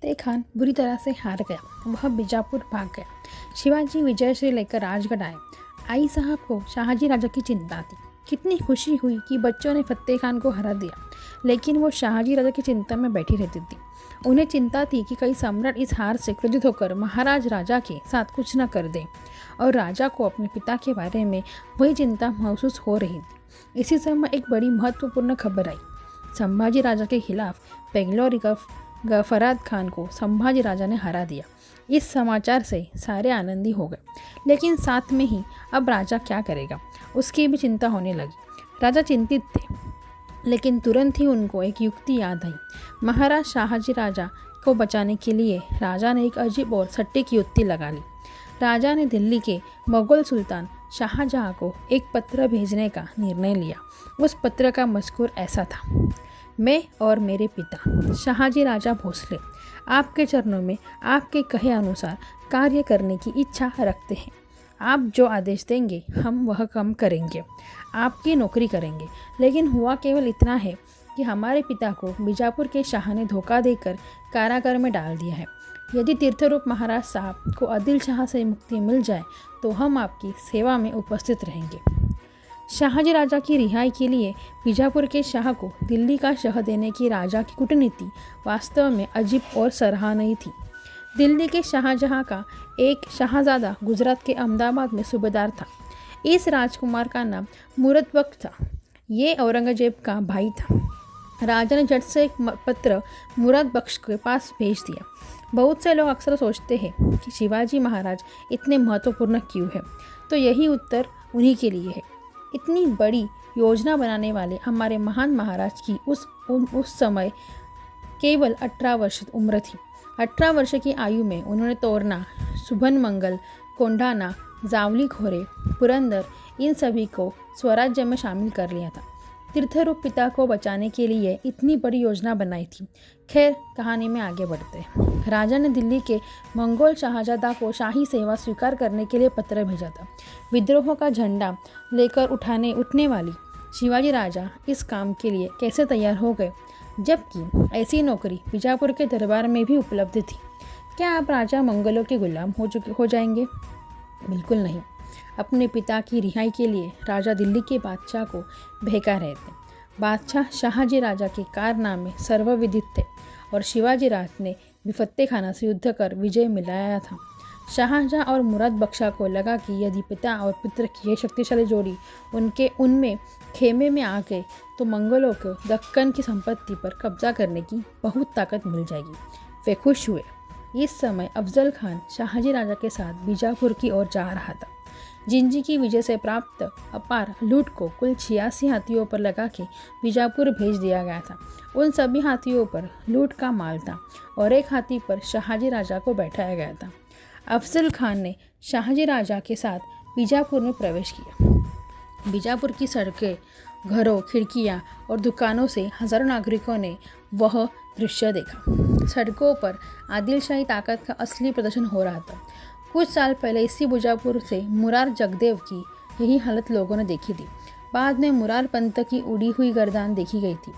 फतेह खान बुरी तरह से हार गया। वह बीजापुर भाग गया। शिवाजी विजयश्री लेकर राजगढ़ आए। आई साहब को शाहजी राजा की चिंता थी। कितनी खुशी हुई कि बच्चों ने फतेह खान को हरा दिया, लेकिन वो शाहजी राजा की चिंता में बैठी रहती थी। उन्हें चिंता थी कि कहीं सम्राट इस हार से क्रोधित होकर महाराज राजा के साथ कुछ न कर दे, और राजा को अपने पिता के बारे में वही चिंता महसूस हो रही थी। इसी समय एक बड़ी महत्वपूर्ण खबर आई। संभाजी राजा के खिलाफ बेंगलोर फराद खान को संभाजी राजा ने हरा दिया। इस समाचार से सारे आनंदी हो गए, लेकिन साथ में ही अब राजा क्या करेगा, उसकी भी चिंता होने लगी। राजा चिंतित थे, लेकिन तुरंत ही उनको एक युक्ति याद आई। महाराज शाहजी राजा को बचाने के लिए राजा ने एक अजीब और सटीक युक्ति लगा ली। राजा ने दिल्ली के मुगल सुल्तान शाहजहां को एक पत्र भेजने का निर्णय लिया। उस पत्र का मजकूर ऐसा था: मैं और मेरे पिता शाहजी राजा भोसले आपके चरणों में आपके कहे अनुसार कार्य करने की इच्छा रखते हैं। आप जो आदेश देंगे हम वह काम करेंगे, आपकी नौकरी करेंगे। लेकिन हुआ केवल इतना है कि हमारे पिता को बीजापुर के शाह ने धोखा देकर कारागार में डाल दिया है। यदि तीर्थरूप महाराज साहब को आदिल शाह से मुक्ति मिल जाए तो हम आपकी सेवा में उपस्थित रहेंगे। शाहजी राजा की रिहाई के लिए बीजापुर के शाह को दिल्ली का शह देने की राजा की कूटनीति वास्तव में अजीब और सराहनीय थी। दिल्ली के शाहजहां का एक शाहजादा गुजरात के अहमदाबाद में सूबेदार था। इस राजकुमार का नाम मुरादबख्श था। ये औरंगजेब का भाई था। राजा ने झट से एक पत्र मुरादबख्श के पास भेज दिया। बहुत से लोग अक्सर सोचते हैं कि शिवाजी महाराज इतने महत्वपूर्ण क्यों हैं, तो यही उत्तर उन्हीं के लिए है। इतनी बड़ी योजना बनाने वाले हमारे महान महाराज की उस समय केवल 18 वर्ष उम्र थी। 18 वर्ष की आयु में उन्होंने तोरना, सुभन मंगल, कोंढाना, जावली खोरे, पुरंदर, इन सभी को स्वराज्य में शामिल कर लिया था। तीर्थरूप पिता को बचाने के लिए इतनी बड़ी योजना बनाई थी। खैर, कहानी में आगे बढ़ते हैं। राजा ने दिल्ली के मंगोल शाहजादा को शाही सेवा स्वीकार करने के लिए पत्र भेजा था। विद्रोह का झंडा लेकर उठने वाली शिवाजी राजा इस काम के लिए कैसे तैयार हो गए, जबकि ऐसी नौकरी बीजापुर के दरबार में भी उपलब्ध थी। क्या आप राजा मंगलों के गुलाम हो जाएंगे? बिल्कुल नहीं। अपने पिता की रिहाई के लिए राजा दिल्ली के बादशाह को बहका रहे थे। बादशाह शाहजी राजा के कारनामे सर्वविदित थे, और शिवाजी राज ने भी फतेह खाना से युद्ध कर विजय मिलाया था। शाहजहां और मुरादबख्श को लगा कि यदि पिता और पुत्र की यह शक्तिशाली जोड़ी उनमें खेमे में आ गए तो मंगलों को दक्कन की संपत्ति पर कब्जा करने की बहुत ताकत मिल जाएगी। वे खुश हुए। इस समय अफजल खान शाहजी राजा के साथ बीजापुर की ओर जा रहा था। जिंजी की विजय से प्राप्त अपार लूट को कुल 86 हाथियों पर लगा के बीजापुर भेज दिया गया था। उन सभी हाथियों पर लूट का माल था और एक हाथी पर शाहजी राजा को बैठाया गया था। अफजल खान ने शाहजी राजा के साथ बीजापुर में प्रवेश किया। बीजापुर की सड़कें, घरों, खिड़कियां और दुकानों से हजारों नागरिकों ने वह दृश्य देखा। सड़कों पर आदिलशाही ताकत का असली प्रदर्शन हो रहा था। कुछ साल पहले इसी बीजापुर से मुरार जगदेव की यही हालत लोगों ने देखी थी। बाद में मुरार पंत की उड़ी हुई गर्दान देखी गई थी।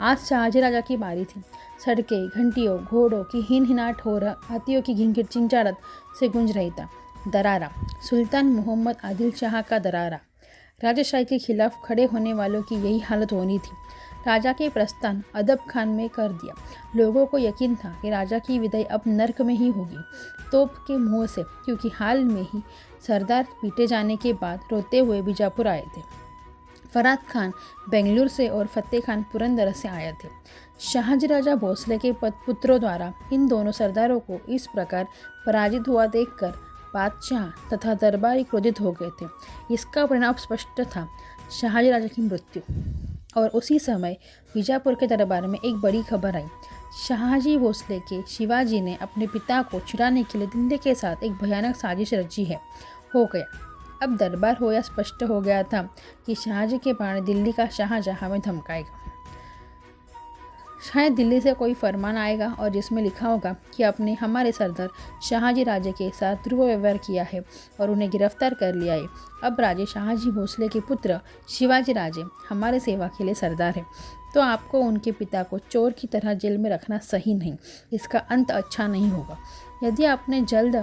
आज शाहजी राजा की बारी थी। सड़कें घंटियों, घोड़ों की हिनहिनाहट हो रहा, हाथियों की घिंघिट चिंचारत से गूंज रही था। दरारा, सुल्तान मोहम्मद आदिल शाह का दरारा। राजाशाही के खिलाफ खड़े होने वालों की यही हालत होनी थी। राजा के प्रस्थान अदब खान में कर दिया। लोगों को यकीन था कि राजा की विदाई अब नर्क में ही होगी, तोप के मुंह से, क्योंकि हाल में ही सरदार पीटे जाने के बाद रोते हुए बीजापुर आए थे। फराद खान बेंगलुरु से और फतेह खान पुरंदर से आए थे। शाहजी राजा भोसले के पुत्रों द्वारा इन दोनों सरदारों को इस प्रकार पराजित हुआ देखकर बादशाह तथा दरबारी क्रोधित हो गए थे। इसका परिणाम स्पष्ट था, शाहजी राजा की मृत्यु। और उसी समय बीजापुर के दरबार में एक बड़ी खबर आई। शाहजी भोसले के शिवाजी ने अपने पिता को छुड़ाने के लिए दिल्ली के साथ एक भयानक साजिश रची है। हो गया। अब दरबार हो या स्पष्ट हो गया था कि शाहजी के प्राण दिल्ली का शाहजहां में धमकाएगा। शायद दिल्ली से कोई फरमान आएगा और जिसमें लिखा होगा कि आपने हमारे सरदार शाहजी राजे के साथ दुर्व्यवहार किया है और उन्हें गिरफ्तार कर लिया है। अब राजे शाहजी भोसले के पुत्र शिवाजी राजे हमारे सेवा के लिए सरदार है। तो आपको उनके पिता को चोर की तरह जेल में रखना सही नहीं। इसका अंत अच्छा नहीं होगा। यदि आपने जल्द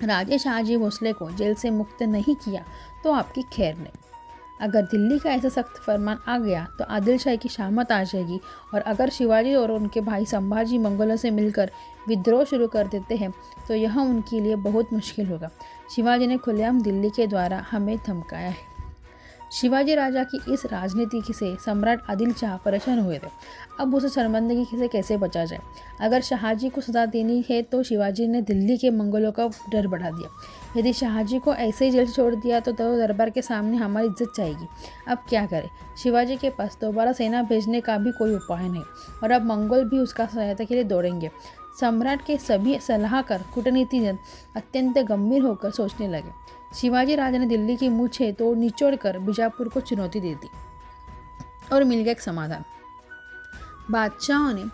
राजे शाहजी भोसले को जेल से मुक्त नहीं किया तो आपकी खैर नहीं। अगर दिल्ली का ऐसा सख्त फरमान आ गया तो आदिल शाही की शामत आ जाएगी, और अगर शिवाजी और उनके भाई संभाजी मंगोलों से मिलकर विद्रोह शुरू कर देते हैं तो यह उनके लिए बहुत मुश्किल होगा। शिवाजी ने खुलेआम दिल्ली के द्वारा हमें धमकाया है। शिवाजी राजा की इस राजनीति से सम्राट आदिल शाह परेशान हुए थे। अब उसे शर्मिंदगी से कैसे बचा जाए। अगर शाहजी को सजा देनी है तो शिवाजी ने दिल्ली के मंगोलों का डर बढ़ा दिया। यदि शाहजी को ऐसे ही जेल छोड़ दिया तो दरबार के सामने हमारी इज्जत जाएगी। अब क्या करें। शिवाजी के पास दोबारा सेना भेजने का भी कोई उपाय नहीं, और अब मंगोल भी उसका सहायता के लिए दौड़ेंगे। सम्राट के सभी सलाहकार कूटनीतिज्ञ अत्यंत गंभीर होकर सोचने लगे। शिवाजी राजा ने दिल्ली की मूछें तो निचोड़कर बीजापुर को चुनौती दे दी, और मिल गया एक समाधान। बादशाहों ने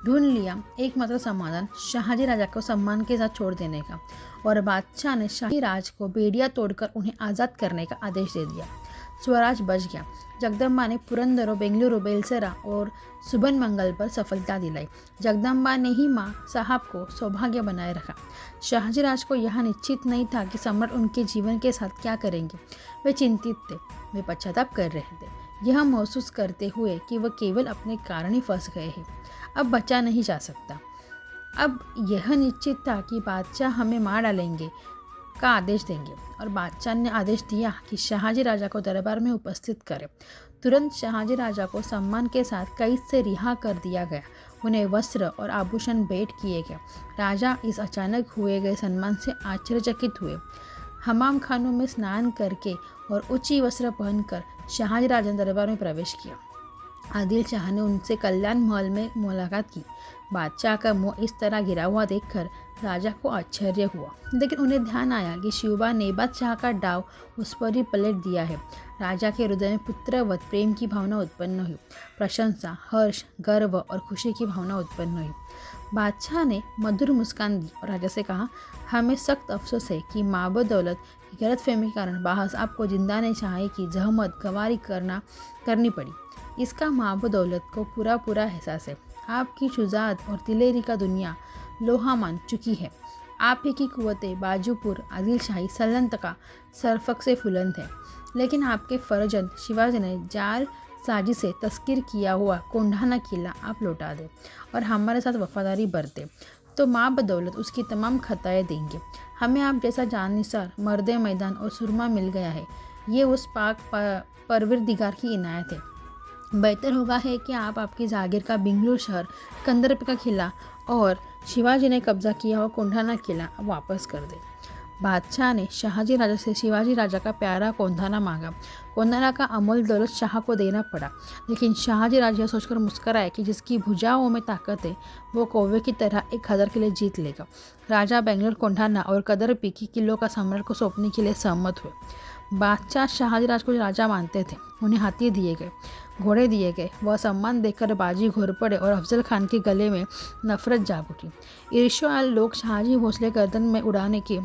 ढूंढ लिया एकमात्र समाधान शाहजी राजा को सम्मान के साथ छोड़ देने का, और बादशाह ने शाही राज को बेड़ियां तोड़कर उन्हें आज़ाद करने का आदेश दे दिया। स्वराज बच गया। जगदम्बा ने पुरंदरों, बेंगलुरु, बेलसरा और सुबन मंगल पर सफलता दिलाई। जगदम्बा ने ही माँ साहब को सौभाग्य बनाए रखा। शाहजी राज को यह निश्चित नहीं था कि सम्राट उनके जीवन के साथ क्या करेंगे। वे चिंतित थे, वे पश्चाताप कर रहे थे, यह महसूस करते हुए कि वह केवल अपने कारण ही फंस गए हैं, अब बचा नहीं जा सकता। अब यह निश्चित था कि बादशाह हमें मार डालेंगे का आदेश देंगे, और बादशाह ने आदेश दिया कि शाहजी राजा को दरबार में उपस्थित करें। तुरंत शाहजी राजा को सम्मान के साथ कैद से रिहा कर दिया गया। उन्हें वस्त्र और आभूषण भेंट किए गए। राजा इस अचानक हुए गए सम्मान से आश्चर्यचकित हुए। हमाम खानों में स्नान करके और ऊंची वस्त्र पहनकर शाहजी राजा ने दरबार में प्रवेश किया। आदिल शाह ने उनसे कल्याण महल में मुलाकात की। बादशाह का मुंह इस तरह गिरा हुआ देखकर राजा को आश्चर्य हुआ, लेकिन उन्हें ध्यान आया कि शिवबा ने बादशाह का डाव उस पर ही पलट दिया है। राजा के हृदय में पुत्रवत प्रेम की भावना उत्पन्न हुई। प्रशंसा, हर्ष, गर्व और खुशी की भावना उत्पन्न हुई। बादशाह ने मधुर मुस्कान दी और राजा से कहा, हमें सख्त अफसोस है कि माँ बदौलत की गलतफहमी के कारण बाहस आपको जिंदा शाही की जहमत गवारी करनी पड़ी। इसका माँ बदौलत को पूरा एहसास है। आपकी शुजाअत और दिलेरी का दुनिया लोहा मान चुकी है। आप ही की कुव्वतें बाजूपुर, आदिल शाही सल्तनत का सरफक से फुलंद है, लेकिन आपके फर्जंद शिवाजी ने जाल साजी से तस्कीर किया हुआ कोंढाना किला आप लौटा दे और हमारे साथ वफादारी बरते तो माँ बदौलत उसकी तमाम खताएं देंगे। हमें आप जैसा जाननिसार मर्द मैदान और सुरमा मिल गया है। ये उस पाक परवरदिगार की इनायत है। बेहतर होगा है कि आप आपकी जागीर का बेंगलुरु शहर, कंदरप का किला और शिवाजी ने कब्जा किया हुआ कोंढाना किला वापस कर दे। बादशाह ने शाहजी राजा से शिवाजी राजा का प्यारा कोंढाना मांगा। कोंढाना का अमूल दौलत शाह को देना पड़ा, लेकिन शाहजी राजा सोचकर मुस्कराए कि जिसकी भुजाओं में ताकत है वो कौवे की तरह 1000 किले जीत लेगा। राजा बेंगलुरु, कोंढाना और कदरपी की किलों का सम्राट को सौंपने के लिए सहमत हुए। बादशाह शाहजी राज को राजा मानते थे। उन्हें हाथी दिए गए, घोड़े दिए गए। वह सम्मान देकर बाजी घोर पड़े और अफजल खान के गले में नफरत जाग उठी। ईर्ष्याल लोग शाहजी भोसले गर्दन में उड़ाने के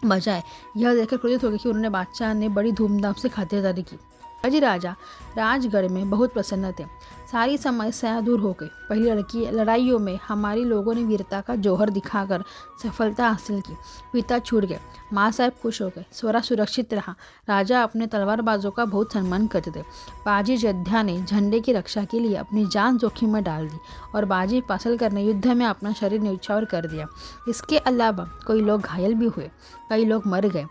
बजाय यह देखकर क्रोधित हो गए कि उन्होंने बादशाह ने बड़ी धूमधाम से खातिरदारी की। शिवाजी राजा राजगढ़ में बहुत प्रसन्न थे। सारी समस्याएं दूर हो गई। पहली लड़ाइयों में हमारी लोगों ने वीरता का जौहर दिखाकर सफलता हासिल की। पिता छूट गए, माँ साहब खुश हो गए, स्वरा सुरक्षित रहा। राजा अपने तलवारबाजों का बहुत सम्मान करते थे। बाजी योद्धा ने झंडे की रक्षा के लिए अपनी जान जोखिम में डाल दी और बाजी हासिल करने युद्ध में अपना शरीर न्यौछावर कर दिया। इसके अलावा कई लोग घायल भी हुए, कई लोग मर गए।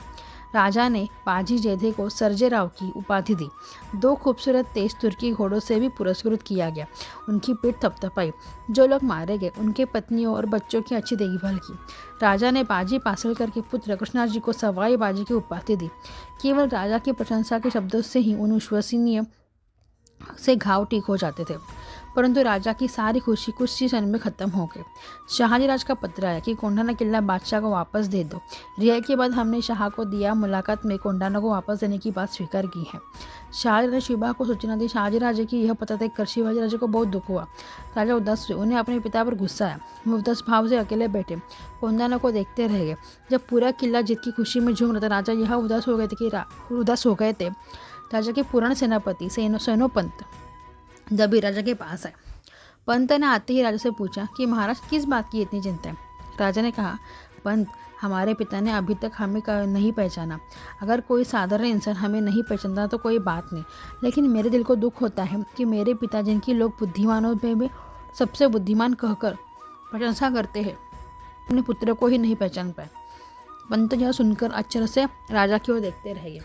राजा ने बाजी जेधे को सर्जेराव की उपाधि दी। 2 खूबसूरत तेज तुर्की घोड़ों से भी पुरस्कृत किया गया। उनकी पीठ थपथपाई। जो लोग मारे गए उनके पत्नियों और बच्चों की अच्छी देखभाल की। राजा ने बाजी हासिल करके पुत्र कृष्णा जी को सवाई बाजी की उपाधि दी। केवल राजा की प्रशंसा के शब्दों से ही उन विश्वसनीय से घाव ठीक हो जाते थे, परंतु राजा की सारी खुशी कुछ ही क्षण में खत्म हो गई। शाहजी राज का पत्र आया कि कोंढाना किला बादशाह को वापस दे दो। रिहाई के बाद हमने शाह को दिया मुलाकात में कोंढाना को वापस देने की बात स्वीकार की है। शाहजी ने शिवबा को सूचना दी। शाहजी राजा की यह पता देखकर शिवाजी राजा को बहुत दुख हुआ। राजा उदास हुए। उन्हें अपने पिता पर गुस्सा आया। वो उदास भाव से अकेले बैठे कोंढाना को देखते रह गए। जब पूरा किला जीत की खुशी में झूम रहा था, राजा यह उदास हो गए थे। राजा के पुराने सेनापति सेनोपंत दबी राजा के पास आए। पंत ने आते ही राजा से पूछा कि महाराज किस बात की इतनी चिंता है। राजा ने कहा, पंत, हमारे पिता ने अभी तक हमें नहीं पहचाना। अगर कोई साधारण इंसान हमें नहीं पहचानता तो कोई बात नहीं, लेकिन मेरे दिल को दुख होता है कि मेरे पिता, जिनकी लोग बुद्धिमानों में भी सबसे बुद्धिमान कहकर प्रशंसा करते हैं, अपने पुत्र को ही नहीं पहचान पाए। पंत यह सुनकर आश्चर्य से राजा की ओर देखते रह गए।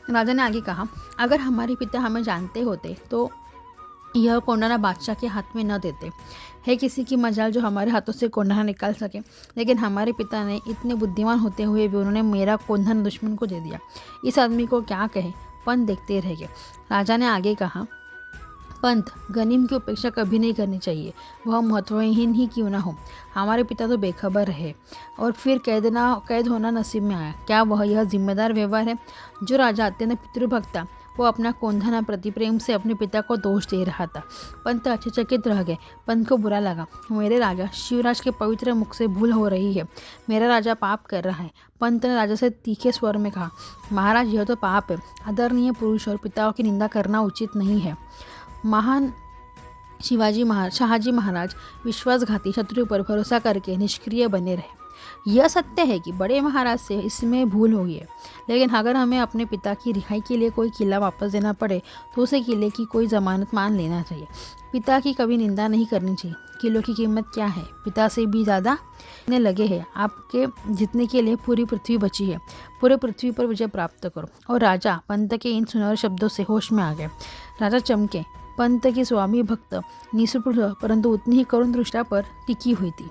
राजा ने आगे कहा, अगर हमारे पिता हमें जानते होते तो यह कोंडाना बादशाह के हाथ में न देते। है किसी की मजाल जो हमारे हाथों से कोंडाना निकाल सके, लेकिन हमारे पिता ने इतने बुद्धिमान होते हुए भी उन्होंने मेरा कोंडाना दुश्मन को दे दिया। इस आदमी को क्या कहे। पंत देखते रह गए। राजा ने आगे कहा, पंत, गनीम की उपेक्षा कभी नहीं करनी चाहिए, वह महत्वहीन ही क्यों ना हो। हमारे पिता तो बेखबर है और फिर कैद होना नसीब में आया। क्या वह यह जिम्मेदार व्यवहार है। जो राजा अत्यंत पितृभक्त था, वो अपना कोंधाना प्रति प्रेम से अपने पिता को दोष दे रहा था। पंत आश्चर्यचकित रह गए। पंत को बुरा लगा। मेरे राजा शिवराज के पवित्र मुख से भूल हो रही है। मेरा राजा पाप कर रहा है। पंत ने राजा से तीखे स्वर में कहा, महाराज, यह तो पाप है। आदरणीय पुरुष और पिताओं की निंदा करना उचित नहीं है। महान शाहजी महाराज विश्वासघाती शत्रु पर भरोसा करके निष्क्रिय बने रहे। यह सत्य है कि बड़े महाराज से इसमें भूल हुई है, लेकिन अगर हमें अपने पिता की रिहाई के लिए कोई किला वापस देना पड़े तो उसे किले की कोई जमानत मान लेना चाहिए। पिता की कभी निंदा नहीं करनी चाहिए। किलों की कीमत क्या है, पिता से भी ज़्यादा ने लगे हैं। आपके जीतने के लिए पूरी पृथ्वी बची है। पूरे पृथ्वी पर विजय प्राप्त करो। और राजा पंत के इन सुनहरे शब्दों से होश में आ गए। राजा चमके। पंत की स्वामी भक्त निस्पृह परंतु उतनी ही करुण दृष्टा पर टिकी हुई थी।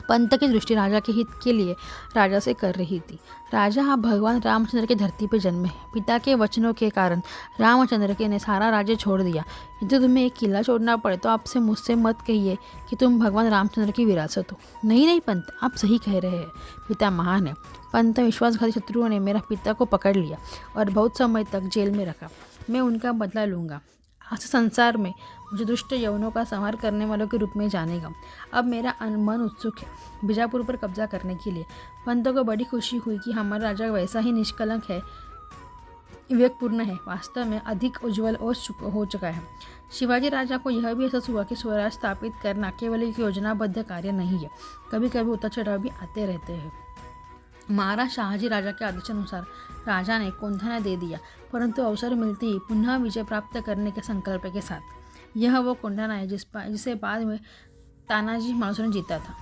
पंत की दृष्टि राजा के हित के लिए राजा से कर रही थी। राजा भगवान रामचंद्र की धरती पर जन्मे हैं। पिता के वचनों के कारण रामचंद्र के ने सारा राज्य छोड़ दिया। यदि तुम्हें एक किला छोड़ना पड़े तो आपसे मुझसे मत कहिए कि तुम भगवान रामचंद्र की विरासत हो। नहीं पंत, आप सही कह रहे हैं। पिता महान है। पंत, विश्वासघाती शत्रुओं ने मेरा पिता को पकड़ लिया और बहुत समय तक जेल में रखा। मैं उनका बदला लूँगा। आज संसार में मुझे दुष्ट यवनों का संहार करने वालों के रूप में जानेगा। अब मेरा मन उत्सुक है बीजापुर पर कब्जा करने के लिए। पंतों को बड़ी खुशी हुई कि हमारा राजा वैसा ही निष्कलंक है, विवेकपूर्ण है, वास्तव में अधिक उज्जवल और हो चुका है। शिवाजी राजा को यह भी एहसास हुआ कि स्वराज स्थापित करना केवल एक योजनाबद्ध कार्य नहीं है, कभी कभी उतार चढ़ाव भी आते रहते हैं। महाराज शाहजी राजा के आदेशानुसार राजा ने कोंधाना दे दिया, परंतु अवसर मिलते ही पुनः विजय प्राप्त करने के संकल्प के साथ। यह वो कोंडाना है जिसे बाद में तानाजी मालुसरे ने जीता था।